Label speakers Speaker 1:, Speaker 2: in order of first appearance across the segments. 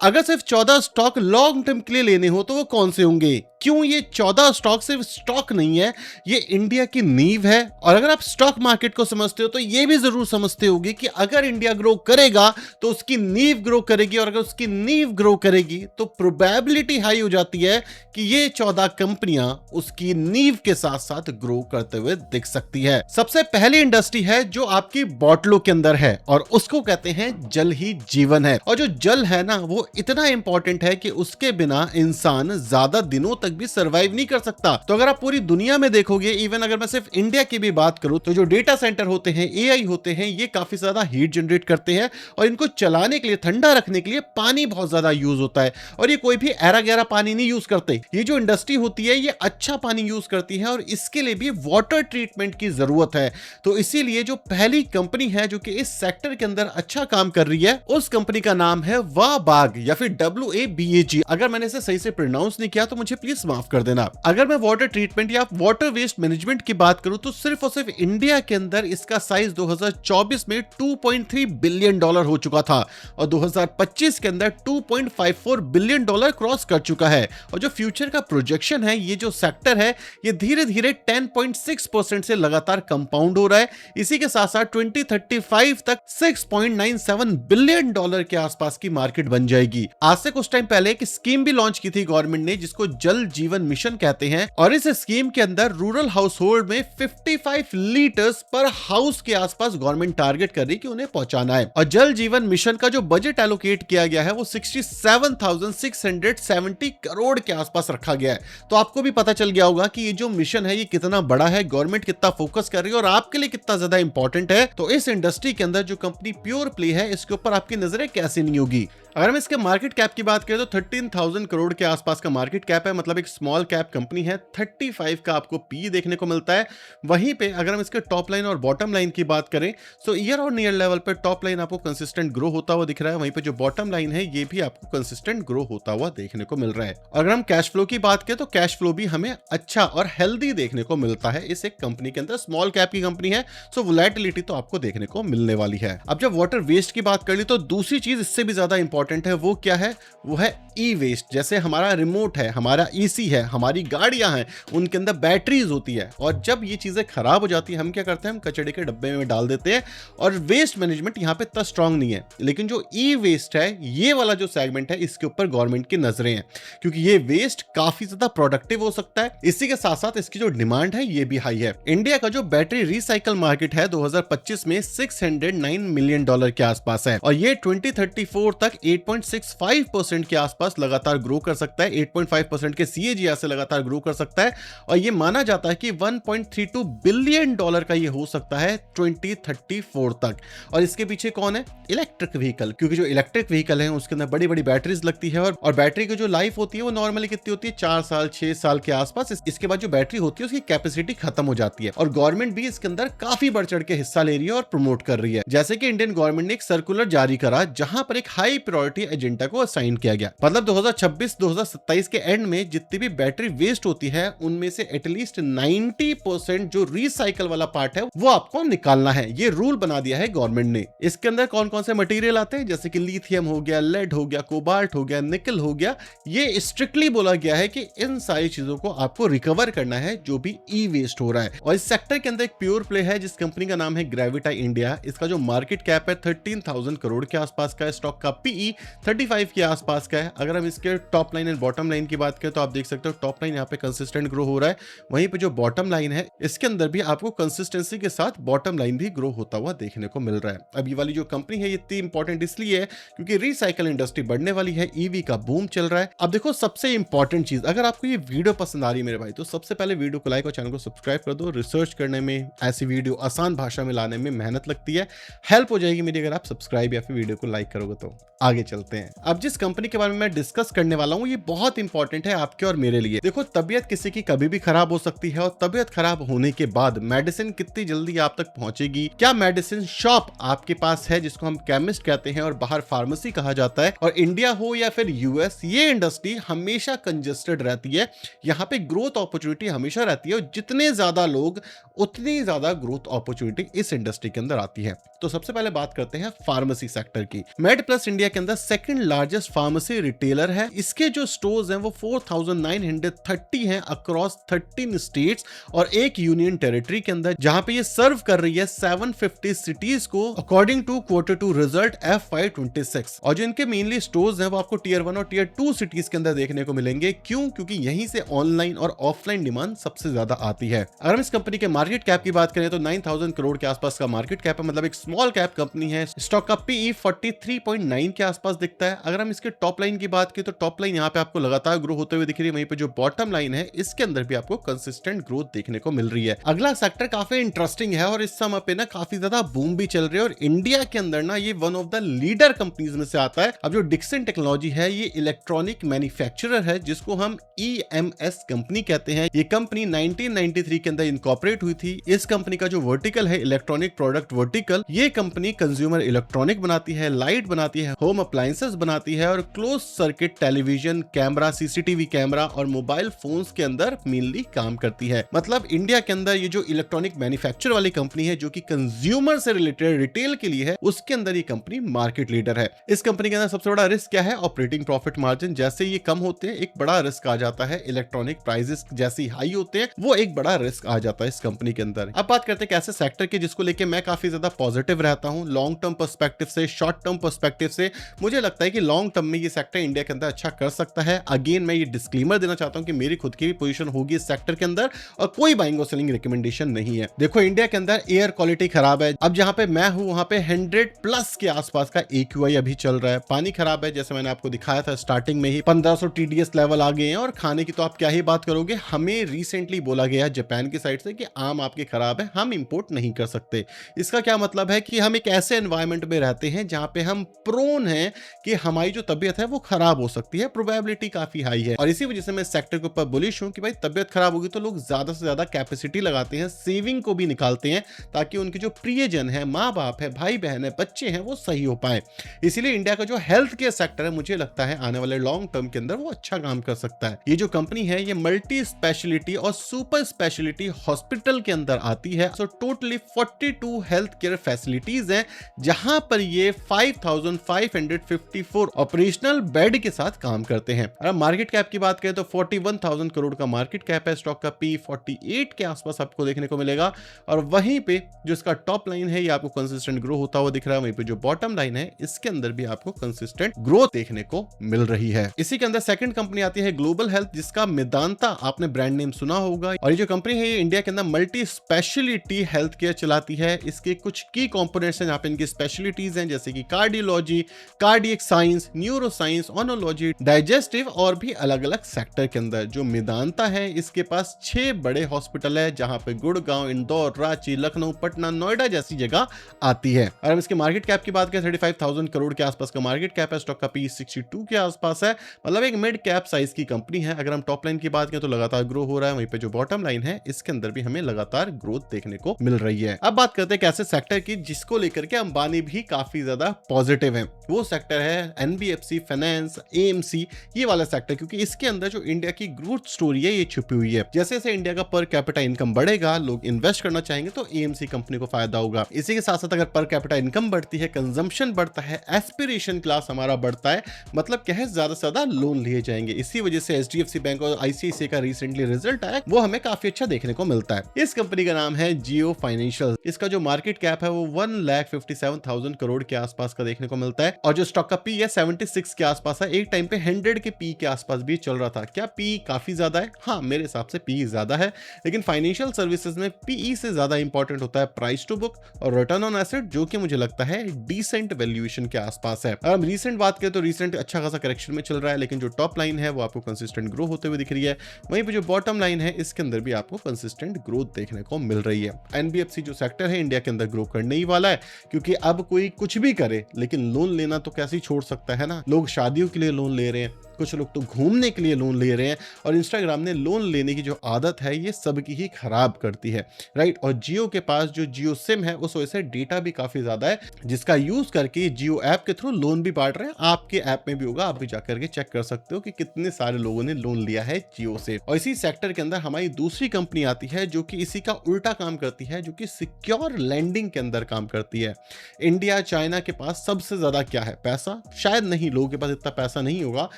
Speaker 1: अगर सिर्फ 14 stock long term के लिए लेने हो तो वो कौन से होंगे? क्यों ये 14 स्टॉक सिर्फ स्टॉक नहीं है, ये इंडिया की नींव है। और अगर आप स्टॉक मार्केट को समझते हो तो ये भी जरूर समझते होगे कि अगर इंडिया ग्रो करेगा तो उसकी नींव ग्रो करेगी, और अगर उसकी नींव ग्रो करेगी तो प्रोबेबिलिटी हाई हो जाती है कि ये 14 कंपनियां उसकी नींव के साथ साथ ग्रो करते हुए दिख सकती है। सबसे पहली इंडस्ट्री है जो आपकी बॉटलों के अंदर है, और उसको कहते हैं जल ही जीवन है। और जो जल है ना, वो इतना इंपॉर्टेंट है कि उसके बिना इंसान ज्यादा दिनों तक भी सरवाइव नहीं कर सकता। तो अगर आप पूरी दुनिया में देखोगे, इवन अगर मैं सिर्फ इंडिया की भी बात करूं, तो जो डेटा सेंटर होते हैं, एआई होते हैं, ये काफी ज्यादा हीट जनरेट करते हैं, और इनको चलाने के लिए, ठंडा रखने के लिए पानी बहुत ज्यादा यूज होता है। और ये कोई भी ऐरा गहरा पानी नहीं यूज करते। ये जो इंडस्ट्री होती है ये अच्छा पानी यूज करती है, और इसके लिए भी वाटर ट्रीटमेंट की जरूरत है। तो इसीलिए जो पहली कंपनी है जो कि इस सेक्टर के अंदर अच्छा काम कर रही है, उस कंपनी का नाम है वाबाग, या फिर WABAG। अगर मैंने इसे सही से प्रोनाउंस नहीं किया तो मुझे प्लीज माफ कर देना। अगर मैं वाटर ट्रीटमेंट या वाटर वेस्ट मैनेजमेंट की बात करूं तो सिर्फ और सिर्फ इंडिया के अंदर इसका साइज 2024 में $2.3 बिलियन हो चुका था, और 2025 के अंदर $2.54 बिलियन क्रॉस कर चुका है। और जो फ्यूचर का प्रोजेक्शन है, ये जो सेक्टर है, ये धीरे धीरे 10.6% से लगातार कंपाउंड हो रहा है। इसी के साथ साथ 2035 तक $6.97 बिलियन के आसपास की मार्केट बन जाएगी। आज से कुछ टाइम पहले एक स्कीम भी लॉन्च की थी गवर्नमेंट ने, जिसको जल जीवन मिशन कहते हैं, और इस स्कीम के अंदर रूरल हाउस होल्ड में 55 लीटर्स पर हाउस के आसपास गवर्नमेंट टारगेट कर रही है कि उन्हें पहुंचाना है। और जल जीवन मिशन का जो बजट एलोकेट किया गया है वो 67,670 करोड़ के आसपास रखा गया है। तो आपको भी पता चल गया होगा कि ये जो मिशन है ये कितना बड़ा है, गवर्नमेंट कितना फोकस कर रही है और आपके लिए कितना ज्यादा इंपॉर्टेंट है। तो इस इंडस्ट्री के अंदर जो कंपनी प्योर प्ले है, इसके ऊपर आपकी नजरें कैसे नहीं होगी। अगर हम इसके मार्केट कैप की बात करें तो 13,000 करोड़ के आसपास का मार्केट कैप है, मतलब एक स्मॉल कैप कंपनी है। 35 का आपको पी देखने को मिलता है। वहीं पे अगर हम इसके टॉप लाइन और बॉटम लाइन की बात करें तो ईयर और नियर लेवल पे टॉप लाइन आपको कंसिस्टेंट ग्रो होता हुआ दिख रहा है, वहीं पे जो बॉटम लाइन है ये भी आपको कंसिस्टेंट ग्रो होता हुआ देखने को मिल रहा है। अगर हम कैश फ्लो की बात करें तो कैश फ्लो भी हमें अच्छा और हेल्दी देखने को मिलता है इस एक कंपनी के अंदर। स्मॉल कैप की कंपनी है, सो वोलेटिलिटी तो आपको देखने को मिलने वाली है। अब जब वाटर वेस्ट की बात कर ली तो दूसरी चीज इससे भी ज्यादा इंपॉर्टेंट है, वो क्या है? वो है ई वेस्ट। जैसे हमारा रिमोट है, हमारा ईसी है, हमारी गाड़ियां हैं, उनके अंदर बैटरीज होती है, और जब ये चीजें खराब हो जाती है हम क्या करते हैं? हम कचड़े के डब्बे में डाल देते हैं। और वेस्ट मैनेजमेंट यहाँ पे इतना स्ट्रांग नहीं है, लेकिन जो ई वेस्ट है, ये वाला जो सेगमेंट है, इसके ऊपर गवर्नमेंट की नजरें हैं, क्योंकि ये वेस्ट काफी ज्यादा प्रोडक्टिव हो सकता है। इसी के साथ साथ इसकी जो डिमांड है ये भी हाई है। इंडिया का जो बैटरी रिसाइकल मार्केट है 2025 में $609 मिलियन के आसपास है, और ये 2034 तक 8.65% के आसपास लगातार ग्रो कर सकता है। 8.5% के CAGR से लगातार ग्रो कर सकता है, और ये माना जाता है कि $1.32 बिलियन का ये हो सकता है 2034 तक। और इसके पीछे कौन है? इलेक्ट्रिक व्हीकल, क्योंकि जो इलेक्ट्रिक व्हीकल है उसके अंदर बड़ी बड़ी बैटरीज लगती है, और बैटरी की जो लाइफ होती है वो नॉर्मली कितनी होती है? 4 साल 6 साल के आसपास। इसके बाद जो बैटरी होती है उसकी कैपेसिटी खत्म हो जाती है, और गवर्नमेंट भी इसके अंदर काफी बढ़ चढ़ के हिस्सा ले रही है और प्रमोट कर रही है। जैसे कि इंडियन गवर्नमेंट ने एक सर्कुलर जारी करा जहां पर एक हाई प्रायोरिटी एजेंडा को असाइन किया गया, मतलब 2026-2027 के एंड में जितनी भी बैटरी वेस्ट होती है उनमें से एटलीस्ट 90% जो रिसाइकल वाला पार्ट है वो आपको निकालना है। ये रूल बना दिया है गवर्नमेंट ने। इसके अंदर कौन कौन से मटेरियल आते हैं? जैसे कि लिथियम हो गया, लेड हो गया, कोबाल्ट हो गया, निकल हो गया। ये स्ट्रिक्टली बोला गया है कि इन सारी चीजों को आपको रिकवर करना है जो भी ई वेस्ट हो रहा है। और इस सेक्टर के अंदर एक प्योर प्ले है जिस कंपनी का नाम है ग्रेविटा इंडिया। इसका जो मार्केट कैप है 13,000 करोड़ के आसपास का है। स्टॉक का पीई 35 के आसपास का है। अगर हम इसके top line and bottom line की बात करें तो आप देख सकते हो टॉप लाइन यहाँ पे कंसिस्टेंट ग्रो हो रहा है, वहीं पे जो बॉटम लाइन है इसके अंदर भी आपको कंसिस्टेंसी के साथ बॉटम लाइन भी ग्रो होता हुआ देखने को मिल रहा है। अब ये वाली जो कंपनी है ये इतनी इंपॉर्टेंट इसलिए है क्योंकि रिसाइकल इंडस्ट्री बढ़ने वाली है, ईवी का बूम चल रहा है। अब देखो सबसे इंपॉर्टेंट चीज, अगर आपको ये वीडियो पसंद आ रही है मेरे भाई, तो सबसे पहले वीडियो को लाइक और चैनल को सब्सक्राइब कर दो। रिसर्च करने में, ऐसी वीडियो आसान भाषा में लाने में मेहनत लगती है, हेल्प हो जाएगी मेरी अगर आप सब्सक्राइब या फिर वीडियो को लाइक करोगे तो। आगे चलते हैं। अब जिस कंपनी के बारे में मैं डिस्कस करने वाला हूं ये बहुत इंपॉर्टेंट है आपके और मेरे लिए। देखो तबीयत किसी की कभी भी खराब हो सकती है, और तबीयत खराब होने के बाद मेडिसिन कितनी जल्दी आप तक पहुंचेगी? क्या मेडिसिन शॉप आपके पास है जिसको हम केमिस्ट कहते हैं और बाहर फार्मेसी कहा जाता है? और इंडिया हो या फिर यूएस, ये इंडस्ट्री हमेशा कंजेस्टेड रहती है। यहाँ पे ग्रोथ अपॉर्चुनिटी हमेशा रहती है, और जितने ज्यादा लोग उतनी ज्यादा ग्रोथ अपॉर्चुनिटी इस इंडस्ट्री के अंदर आती है। तो सबसे पहले बात करते हैं फार्मेसी सेक्टर की। मेड प्लस इंडिया के अंदर सेकंड लार्जेस्ट फार्मेसी रिटेलर है। इसके जो स्टोर्स हैं वो 4930 हैं अक्रॉस 13 स्टेट्स और एक यूनियन टेरिटरी के अंदर, जहां पे ये सर्व कर रही है 750 सिटीज को according to Q2 result FY26। और जो इनके मेनली स्टोर्स हैं वो आपको टियर 1 और टियर 2 सिटीज के अंदर देखने को मिलेंगे। क्यों? क्योंकि यहीं से ऑनलाइन और ऑफलाइन डिमांड सबसे ज्यादा आती है। अगर हम इस कंपनी के मार्केट कैप की बात करें तो 9000 करोड़ के आसपास का मार्केट कैप है, मतलब एक स्मॉल कैप कंपनी है। स्टॉक का PE 43.9 के आसपास दिखता है। अगर हम इसके टॉप लाइन की बात करें तो टॉप लाइन यहाँ पे आपको लगातार ग्रो होते हुए दिख रही है, वहीं पे जो बॉटम लाइन है इसके अंदर भी आपको कंसिस्टेंट ग्रोथ देखने को मिल रही है। अगला सेक्टर काफी इंटरेस्टिंग है और इस समय पे ना काफी ज्यादा बूम भी चल रही है और इंडिया के अंदर ना ये one of the leader companies में से आता है। अब जो डिक्सन टेक्नोलॉजी है ये इलेक्ट्रॉनिक मैन्युफैक्चरर है जिसको हम EMS कंपनी कहते हैं। ये कंपनी 1993 के अंदर इनकॉर्पोरेट हुई थी। इस कंपनी का जो वर्टिकल है इलेक्ट्रॉनिक प्रोडक्ट वर्टिकल, ये कंपनी कंज्यूमर इलेक्ट्रॉनिक बनाती है, लाइट बनाती है, होम अप्लायंसेस बनाती है और close circuit television camera, CCTV camera और मोबाइल फोन्स के अंदर मेनली काम करती है। मतलब इंडिया के अंदर ये जो इलेक्ट्रॉनिक मैन्युफैक्चर वाली कंपनी है जो कि कंज्यूमर से रिलेटेड रिटेल के लिए है, उसके अंदर ये कंपनी मार्केट लीडर है। इस कंपनी के अंदर सबसे बड़ा रिस्क क्या है? Operating profit margin. जैसे ये कम होते हैं एक बड़ा रिस्क आ जाता है। इलेक्ट्रॉनिक प्राइसेस जैसे हाई होते हैं वो एक बड़ा रिस्क आ जाता है इस कंपनी के अंदर। अब बात करते हैं कैसे सेक्टर की, जिसको लेके मैं काफी ज्यादा पॉजिटिव रहता हूं लॉन्ग टर्म पर्सपेक्टिव से, शॉर्ट टर्म पर्सपेक्टिव से। मुझे लगता है कि लॉन्ग टर्म में ये सेक्टर इंडिया के अंदर अच्छा कर सकता है। अगेन मैं ये डिस्क्लेमर देना चाहता हूं कि मेरी खुद की भी पोजीशन होगी इस सेक्टर के अंदर और कोई बाइंग और सेलिंग रिकमेंडेशन नहीं है। देखो इंडिया के अंदर एयर क्वालिटी खराब है। अब जहां पे मैं हूं वहां पे 100+ के आसपास का AQI अभी चल रहा है। पानी खराब है, जैसे मैंने आपको दिखाया था स्टार्टिंग में ही 1500 TDS लेवल आ गए हैं और खाने की तो आप क्या ही बात करोगे। हमें रिसेंटली बोला गया जापान की साइड से कि आम आपके खराब है, हम इंपोर्ट नहीं कर सकते। इसका क्या मतलब है कि हम एक ऐसे एनवायरमेंट में रहते हैं जहां पे हम प्रोन हैं कि हमारी जो तबीयत है वो खराब हो सकती है, प्रोबेबिलिटी काफी हाई है। और इसी वजह से मैं सेक्टर के ऊपर बुलिश हूं कि भाई तबीयत खराब होगी तो लोग ज्यादा से ज्यादा कैपेसिटी लगाते हैं, सेविंग को भी निकालते हैं ताकि उनके जो प्रियजन है, माँ बाप है, भाई बहन है, बच्चे हैं, वो सही हो पाए। इसीलिए इंडिया का जो हेल्थ केयर सेक्टर है मुझे लगता है आने वाले लॉन्ग टर्म के अंदर वो अच्छा काम कर सकता है। ये जो कंपनी है ये मल्टी स्पेशलिटी और सुपर स्पेशलिटी हॉस्पिटल के अंदर आती है। So totally 42 health care facilities हैं जहां पर ये 5554 ऑपरेशनल बेड के साथ काम करते हैं। अगर मार्केट कैप की बात करें तो 41,000 करोड़ का मार्केट कैप है। स्टॉक का PE 48 के आसपास आपको देखने को मिलेगा और वहीं पे जो इसका टॉप लाइन है ये आपको कंसिस्टेंट ग्रो होता हुआ दिख रहा है। वहीं पे जो बॉटम लाइन है इसके अंदर भी आपको कंसिस्टेंट ग्रोथ देखने को मिल रही है। इसी के अंदर सेकंड कंपनी आती है ग्लोबल हेल्थ, जिसका मेदांता आपने ब्रांड नेम सुना होगा। और ये जो कंपनी है ये इंडिया के अंदर मल्टी स्पेशलिटी हेल्थ केयर चलाती है। इसके कुछ की कंपोनेंट्स हैं, यहाँ पे इनकी स्पेशलिटीज हैं जैसे कि cardiology, cardiac science, neuro science, oncology, digestive और भी अलग अलग सेक्टर के अंदर। जो मेदांता है इसके पास 6 बड़े हॉस्पिटल है जहां पे गुड़गांव, इंदौर, रांची, लखनऊ, पटना, नोएडा जैसी जगह आती है। और हम इसके मार्केट कैप की बात करें 35,000 करोड़ के आसपास का मार्केट कैप है। स्टॉक का PE 62 के आसपास है, मतलब एक मिड कैप साइज की कंपनी है। अगर हम टॉप लाइन की बात करें तो लगातार ग्रो हो रहा है। वहीं पे जो बॉटम लाइन है इसके अंदर भी हमें लगातार ग्रोथ देखने को मिल रही है। अब बात करते हैं कैसे सेक्टर की जिसको लेकर के अंबानी भी काफी ज्यादा पॉजिटिव है। वो सेक्टर है NBFC फाइनेंस, AMC, ये वाला सेक्टर, क्योंकि इसके अंदर जो इंडिया की ग्रोथ स्टोरी है ये छुपी हुई है। जैसे जैसे इंडिया का पर कैपिटा इनकम बढ़ेगा, लोग इन्वेस्ट करना चाहेंगे तो AMC कंपनी को फायदा होगा। इसी के साथ साथ अगर पर कैपिटा इनकम बढ़ती है, कंजम्पशन बढ़ता है, एस्पिरेशन क्लास हमारा बढ़ता है, मतलब क्या है ज्यादा से ज्यादा लोन लिए जाएंगे। इसी वजह से HDFC बैंक और ICICI का रिसेंटली रिजल्ट आया वो हमें काफी अच्छा देखने को मिलता है। इस कंपनी का नाम है जियो फाइनेंशियल। इसका जो मार्केट कैप है वो 1,57,000 करोड़ के आसपास का देखने को मिलता है और जो स्टॉक का PE है 76 के आसपास है। एक टाइम पे 100 के PE के आसपास भी चल रहा था। क्या PE काफी ज्यादा है? हाँ, मेरे हिसाब से PE ज्यादा है, लेकिन फाइनेंशियल सर्विसेज में PE से ज्यादा इंपॉर्टेंट होता है प्राइस टू बुक और रिटर्न ऑन एसेट, जो कि मुझे लगता है डिसेंट वैल्यूएशन के आसपास है। अगर हम रीसेंट बात करें तो रीसेंट अच्छा खासा करेक्शन में चल रहा है, लेकिन जो टॉप लाइन है वो आपको कंसिस्टेंट ग्रो होते हुए दिख रही है। वहीं पे जो बॉटम लाइन है इसके अंदर भी आपको कंसिस्टेंट ग्रोथ देखने को मिल रही है। NBFC जो सेक्टर है इंडिया के अंदर ग्रो करने ही वाला है, क्योंकि अब कोई कुछ भी करे लेकिन लोन लेना तो कैसे ही छोड़ सकता है ना। लोग शादियों के लिए लोन ले रहे हैं, कुछ लोग तो घूमने के लिए लोन ले रहे हैं, और इंस्टाग्राम ने लोन लेने की जो आदत है ये सबकी ही खराब करती है, राइट। और जियो के पास जो जियो सिम है उस वजह से डेटा भी काफी ज्यादा है, जिसका यूज करके जियो ऐप के थ्रू लोन भी बांट रहे हैं। आपके ऐप में भी होगा, आप भी जाकर के चेक कर सकते हो कि कितने सारे लोगों ने लोन लिया है जियो से। और इसी सेक्टर के अंदर हमारी दूसरी कंपनी आती है जो कि इसी का उल्टा काम करती है, जो कि सिक्योर लैंडिंग के अंदर काम करती है। इंडिया चाइना के पास सबसे ज्यादा क्या है? पैसा। शायद नहीं, लोगों के पास इतना पैसा नहीं होगा,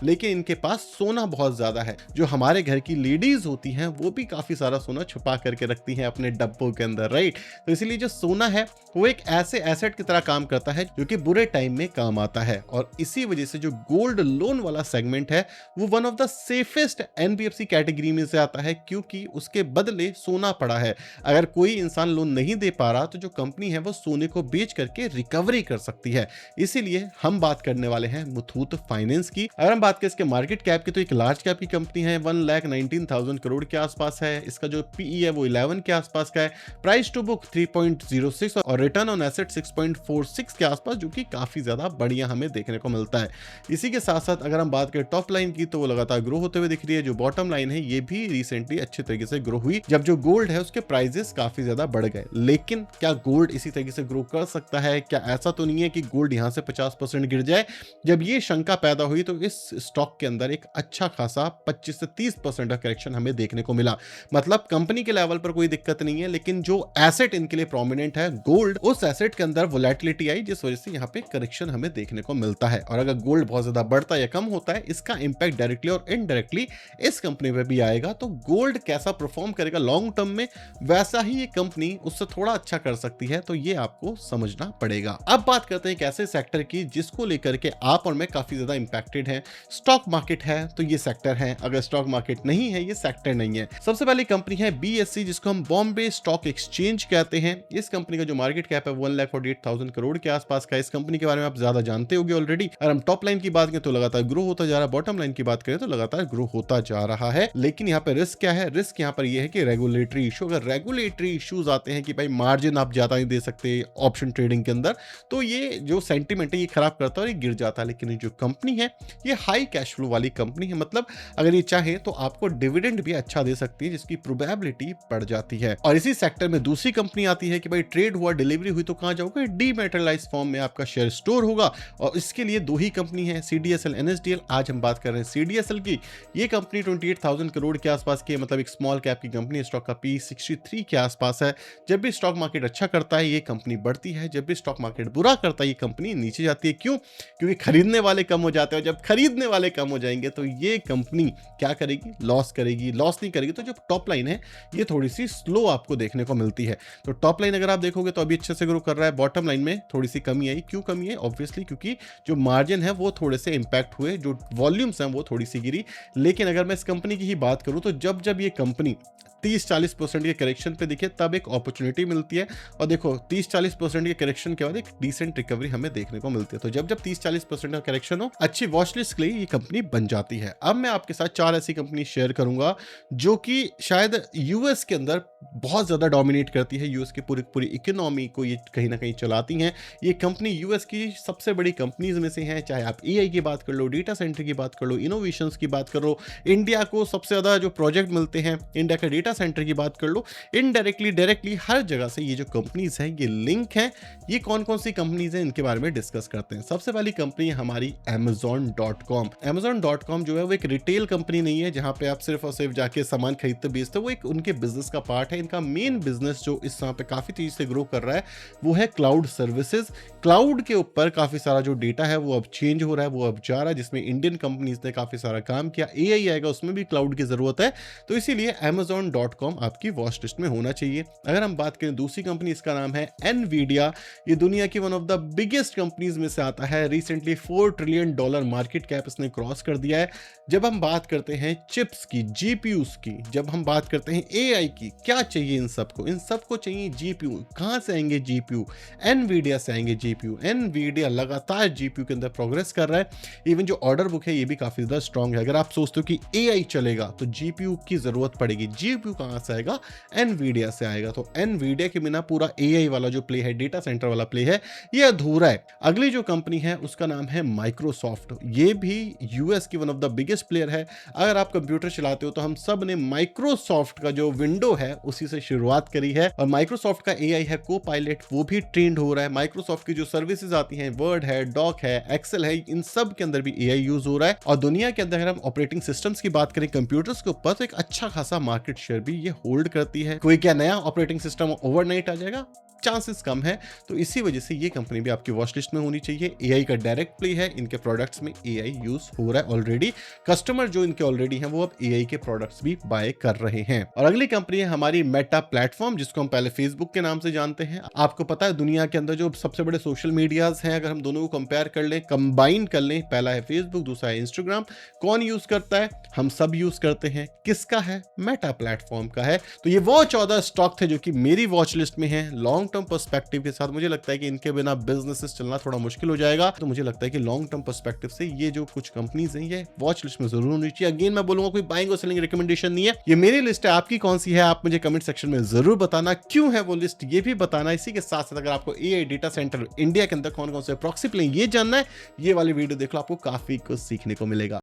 Speaker 1: लेकिन इनके पास सोना बहुत ज्यादा है। जो हमारे घर की लेडीज होती हैं वो भी काफी सारा सोना छुपा करके रखती हैं अपने डब्बों के अंदर, राइट। तो इसीलिए जो सोना है वो एक ऐसे एसेट की तरह काम करता है जो कि बुरे टाइम में काम आता है। और इसी वजह से जो गोल्ड लोन वाला सेगमेंट है वो one of the safest NBFC category में से आता है, क्योंकि उसके बदले सोना पड़ा है। अगर कोई इंसान लोन नहीं दे पा रहा तो जो कंपनी है वो सोने को बेच करके रिकवरी कर सकती है। इसीलिए हम बात करने वाले हैं मुथूट फाइनेंस की। अगर हम बात करें इसके मार्केट कैप की, तो एक लार्ज कैप की कंपनी है, 1,19,000 करोड़ के आसपास है। इसका जो पीई है वो 11 के आसपास का है, प्राइस टू बुक 3.06 और रिटर्न ऑन एसेट 6.46 के आसपास, जो कि काफी ज्यादा बढ़िया हमें देखने को मिलता है। इसी के साथ साथ अगर हम बात करें टॉप लाइन की, तो वो लगातार ग्रो होते हुए दिख रही है। जो बॉटम लाइन है ये भी रिसेंटली अच्छे तरीके से ग्रो हुई, जब जो गोल्ड है उसके प्राइसेस काफी ज्यादा बढ़ गए। लेकिन क्या गोल्ड इसी तरीके से ग्रो कर सकता है? क्या ऐसा तो नहीं है कि गोल्ड यहां से 50% गिर जाए? जब ये शंका पैदा हुई तो इस स्टॉक के अंदर एक अच्छा खासा 25 से 30% का करेक्शन हमें देखने को मिला। मतलब कंपनी के लेवल पर कोई दिक्कत नहीं है, लेकिन जो एसेट इनके लिए प्रोमिनेंट है गोल्ड, उस एसेट के अंदर वोलेटिलिटी आई, जिस वजह से यहाँ पे करेक्शन हमें देखने को मिलता है। और अगर गोल्ड बहुत ज्यादा बढ़ता या कम होता है, इसका इंपैक्ट डायरेक्टली और इनडायरेक्टली इस कंपनी पे भी आएगा। तो गोल्ड कैसा परफॉर्म करेगा लॉन्ग टर्म में, वैसा ही ये कंपनी उससे थोड़ा अच्छा कर सकती है। तो ये आपको समझना पड़ेगा। अब बात करते हैं एक ऐसे सेक्टर की जिसको लेकर के आप और मैं काफी ज्यादा इंपैक्टेड है। स्टॉक मार्केट है तो ये सेक्टर है, अगर स्टॉक मार्केट नहीं है ये सेक्टर नहीं है। सबसे पहली कंपनी है बीएससी, जिसको हम बॉम्बे स्टॉक एक्सचेंज कहते हैं। इस कंपनी का जो मार्केट कैप है 1,48,000 करोड़ के आसपास का। इस कंपनी के बारे में आप ज्यादा जानते होंगे ऑलरेडी। अगर हम टॉप लाइन की बात करें तो लगातार ग्रो होता जा रहा है, बॉटम लाइन की बात करें तो लगातार ग्रो होता जा रहा है। लेकिन यहाँ पे रिस्क क्या है? रिस्क यहाँ पर यह है कि रेगुलेटरी इशू। अगर रेगुलेटरी इश्यूज आते हैं कि भाई मार्जिन आप ज्यादा नहीं दे सकते ऑप्शन ट्रेडिंग के अंदर, तो ये जो सेंटिमेंट है ये खराब करता है और ये गिर जाता है। लेकिन जो कंपनी है ये हाई कैश फ्लो वाली कंपनी है, मतलब अगर ये चाहे तो आपको डिविडेंड भी अच्छा दे सकती है, जिसकी प्रोबेबिलिटी बढ़ जाती है। और इसी सेक्टर में दूसरी कंपनी आती है कि भाई ट्रेड हुआ, डिलीवरी हुई तो कहां जाओगे? डीमैटेरियलाइज फॉर्म में आपका शेयर स्टोर होगा। और इसके लिए दो ही कंपनी है, सीडीएसएल, एनएसडीएल। आज हम बात कर रहे हैं सीडीएसएल की। ये कंपनी 28,000 करोड़ के आसपास की है, मतलब एक स्मॉल कैप की कंपनी। स्टॉक का पी 63 के आसपास है। जब भी स्टॉक मार्केट अच्छा करता है ये कंपनी बढ़ती है, जब भी स्टॉक मार्केट बुरा करता है ये कंपनी नीचे जाती है। क्यों? क्योंकि खरीदने वाले कम हो जाते हैं। जब खरीदने वाले कम हो जाएंगे तो ये कंपनी क्या करेगी? लॉस करेगी। लॉस नहीं करेगी तो जो टॉप लाइन है ये थोड़ी सी स्लो आपको देखने को मिलती है। तो टॉप लाइन अगर आप देखोगे तो अभी अच्छे से ग्रो कर रहा है, बॉटम लाइन में थोड़ी सी कमी आई। क्यों कमी है? ऑब्वियसली क्योंकि जो मार्जिन है वो थोड़े से इंपैक्ट हुए, जो वॉल्यूम्स हैं वो थोड़ी सी गिरी। लेकिन अगर मैं इस कंपनी की ही बात करूं तो जब जब ये कंपनी 30-40% के करेक्शन पे दिखे तब एक अपॉर्चुनिटी मिलती है। और देखो 30-40% के करेक्शन के बाद एक डिसेंट रिकवरी हमें देखने को मिलती है। तो जब जब 30-40% का करेक्शन हो, अच्छी वॉच लिस्ट के लिए ये कंपनी बन जाती है। अब मैं आपके साथ 4 ऐसी कंपनी शेयर करूंगा जो कि शायद यूएस के अंदर बहुत ज्यादा डोमिनेट करती है। यूएस की पूरी इकोनॉमी को ये कहीं ना कहीं चलाती हैं। ये कंपनी यूएस की सबसे बड़ी कंपनीज में से है। चाहे आप एआई की बात कर लो, डेटा सेंटर की बात कर लो, इनोवेशंस की बात कर लो, इंडिया को सबसे ज्यादा जो प्रोजेक्ट मिलते हैं, इंडिया का डेटा सेंटर की बात कर लो, इनडायरेक्टली डायरेक्टली हर जगह से ये जो कंपनीज हैं ये लिंक हैं। ये कौन कौन सी कंपनीज हैं इनके बारे में डिस्कस करते हैं। सबसे पहली कंपनी है हमारी Amazon.com। Amazon.com जो है वो एक रिटेल कंपनी नहीं है जहां पे आप सिर्फ और सिर्फ जाके सामान खरीदते बेचते, वो एक उनके बिजनेस का पार्ट है। इनका मेन बिजनेस जो इस समय पे काफी तेजी से ग्रो कर रहा है वो है क्लाउड सर्विसेज। क्लाउड के ऊपर काफी सारा जो डेटा है वो अब चेंज हो रहा है, वो अब जा रहा है, जिसमें इंडियन कंपनीज ने काफी सारा काम किया। एआई आएगा उसमें भी क्लाउड की जरूरत है, तो इसीलिए Amazon.com आपकी वॉच लिस्ट में होना चाहिए। अगर हम बात करें दूसरी कंपनी, इसका नाम है एनवीडिया। ये दुनिया की one of the biggest companies में से आता है। रिसेंटली $4 ट्रिलियन मार्केट कैप इसने क्रॉस कर दिया है। जब हम बात करते हैं चिप्स की, जीपीयूज की, जब हम बात करते हैं एआई की, क्या चाहिए इन सबको? इन सबको चाहिए जीपीयू। कहां से आएंगे जीपीयू? एनवीडिया से आएंगे जीपीयू। एनवीडिया लगातार जीपीयू के अंदर प्रोग्रेस कर रहा है। इवन जो ऑर्डर बुक है ये भी काफी ज्यादा स्ट्रांग है। अगर आप सोचते हो कि एआई चलेगा तो जीपीयू की जरूरत पड़ेगी। जीपीयू कहां से आएगा? एनवीडिया से आएगा। तो एनवीडिया के बिना पूरा एआई वाला जो प्ले है, डेटा सेंटर वाला प्ले है, ये अधूरा है। अगली जो कंपनी है उसका नाम है माइक्रोसॉफ्ट। ये भी यूएस की one of the biggest player है। अगर आप कंप्यूटर चलाते हो तो हम सब ने माइक्रोसॉफ्ट का जो विंडो है उसी से शुरुआत करी है, और माइक्रोसॉफ्ट का एआई है कोपायलट, वो भी ट्रेंड हो रहा है। माइक्रोसॉफ्ट की जो सर्विसेज आती हैं, वर्ड है, डॉक है, एक्सेल है, इन सब के अंदर भी एआई यूज हो रहा है। और दुनिया के अंदर अगर हम ऑपरेटिंग सिस्टम्स की बात करें कंप्यूटर्स के ऊपर, तो एक अच्छा खासा मार्केट शेयर भी ये होल्ड करती है। कोई क्या नया ऑपरेटिंग सिस्टम ओवरनाइट आ जाएगा? चांसेस कम है। तो इसी वजह से ये कंपनी भी आपकी वॉच लिस्ट में होनी चाहिए। एआई का डायरेक्ट प्ले है, इनके प्रोडक्ट्स में एआई यूज हो रहा है ऑलरेडी। कस्टमर जो इनके ऑलरेडी हैं वो अब एआई के प्रोडक्ट्स भी बाय कर रहे हैं। और अगली कंपनी है हमारी मेटा प्लेटफॉर्म, जिसको हम पहले फेसबुक के नाम से जानते हैं। आपको पता है दुनिया के अंदर जो सबसे बड़े सोशल मीडियाज हैं, अगर हम दोनों को कंपेयर कर लें, कंबाइन कर लें, पहला है फेसबुक, दूसरा है इंस्टाग्राम। कौन यूज करता है? हम सब यूज करते हैं। किसका है? मेटा प्लेटफॉर्म का है। तो ये वो 14 स्टॉक थे जो कि मेरी वॉच लिस्ट में है। लॉन्ग टर्म पर्सपेक्टिव के साथ मुझे लगता है कि इनके बिना बिजनेसेस चलना थोड़ा मुश्किल हो जाएगा। तो मुझे लगता है कि लॉन्ग टर्म पर्सपेक्टिव से ये जो कुछ कंपनीज हैं ये वॉच लिस्ट में जरूर होनी चाहिए। अगेन मैं बोलूंगा कोई बाइंग और सेलिंग रिकमेंडेशन नहीं है, ये मेरी लिस्ट है। आपकी कौन सी है आप मुझे कमेंट सेक्शन में जरूर बताना। क्यों है वो लिस्ट ये भी बताना। इसी के साथ साथ अगर आपको एआई डेटा सेंटर इंडिया के अंदर कौन कौन से प्रॉक्सी प्ले ये जानना है, ये वाली वीडियो देख लो, आपको काफी कुछ सीखने को मिलेगा।